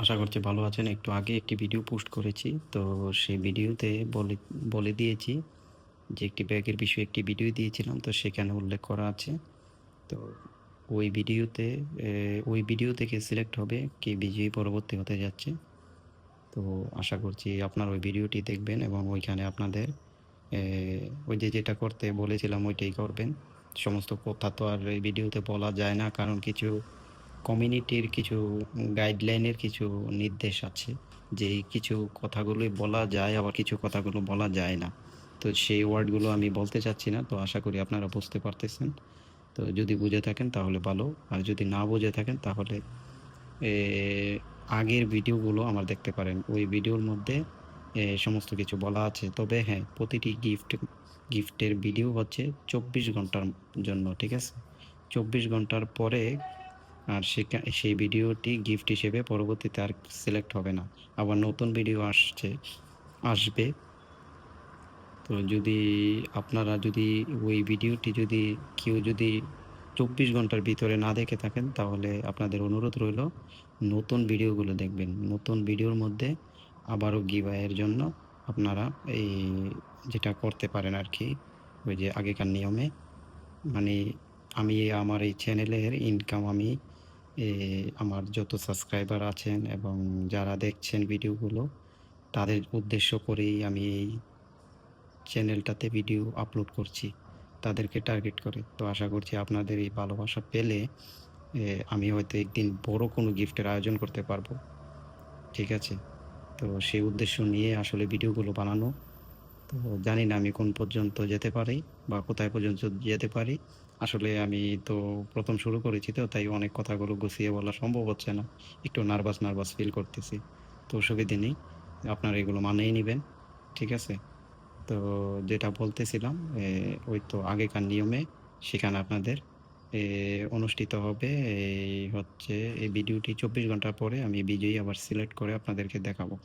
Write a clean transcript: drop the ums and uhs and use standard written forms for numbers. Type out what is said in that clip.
আশা করছি ভালো আছেন। একটু আগে একটি ভিডিও পোস্ট করেছি। তো সেই ভিডিওতে বলে বলে দিয়েছি যে একটি ব্যাগের বিষয়ে একটি ভিডিও দিয়েছিলাম। তো সেখানে উল্লেখ করা আছে। তো ওই ভিডিওতে ওই ভিডিও থেকে সিলেক্ট হবে কে বিজয়ী পরবর্তী হতে যাচ্ছে। তো আশা করছি আপনারা ওই ভিডিওটি দেখবেন এবং ওইখানে আপনাদের ওই যে যেটা করতে বলেছিলাম ওইটাই করবেন। সমস্ত কথা তো আর এই ভিডিওতে বলা যায় না, কারণ কিছু কমিউনিটির কিছু গাইডলাইনের কিছু নির্দেশ আছে যে কিছু কথাগুলোই বলা যায়, আবার কিছু কথাগুলো বলা যায় না। তো সেই ওয়ার্ডগুলো আমি বলতে চাচ্ছি না। তো আশা করি আপনারা বুঝতে পারতেছেন। তো যদি বুঝে থাকেন তাহলে ভালো, আর যদি না বুঝে থাকেন তাহলে এ, আগের ভিডিওগুলো আমার দেখতে পারেন। ওই ভিডিওর মধ্যে সমস্ত কিছু বলা আছে। তবে হ্যাঁ, প্রতিটি গিফটের ভিডিও হচ্ছে 24 ঘন্টার জন্য, ঠিক আছে? 24 ঘন্টার পরে আর সেই ভিডিওটি গিফট হিসেবে পরবর্তীতে আর সিলেক্ট হবে না। আবার নতুন ভিডিও আসবে। তো যদি আপনারা যদি ওই ভিডিওটি যদি কেউ যদি 24 ঘন্টার ভিতরে না দেখে থাকেন, তাহলে আপনাদের অনুরোধ রইল নতুন ভিডিওগুলো দেখবেন। নতুন ভিডিওর মধ্যে আবারও গিভঅ্যাওয়ের জন্য আপনারা এই যেটা করতে পারেন আর কি, ওই যে আগেকার নিয়মে, মানে আমি আমার এই চ্যানেলের ইনকাম আমি আমার যত সাবস্ক্রাইবার আছেন এবং যারা দেখছেন ভিডিওগুলো, তাদের উদ্দেশ্য করেই আমি এই চ্যানেলটাতে ভিডিও আপলোড করছি, তাদেরকে টার্গেট করে। তো আশা করছি আপনাদের এই ভালোবাসা পেলে আমি হয়তো একদিন বড় কোনো গিফটের আয়োজন করতে পারবো, ঠিক আছে? তো সেই উদ্দেশ্য নিয়ে আসলে ভিডিওগুলো বানানো। তো জানি না আমি কোন পর্যন্ত যেতে পারি বা কোথায় পর্যন্ত যেতে পারি। আসলে আমি তো প্রথম শুরু করেছি, তো তাই অনেক কথাগুলো গুছিয়ে বলা সম্ভব হচ্ছে না। একটু নার্ভাস ফিল করতেছি। তো অসুবিধে নেই। আপনারা এগুলো মানিয়ে নিবেন। ঠিক আছে? তো যেটা বলতেছিলাম, ওই তো আগেকার নিয়মে সেখানে আপনাদের এ অনুষ্ঠিত হবে এই ভিডিওটি 24 ঘন্টা পরে আমি বিজয়ী আবার সিলেক্ট করে আপনাদেরকে দেখাবো।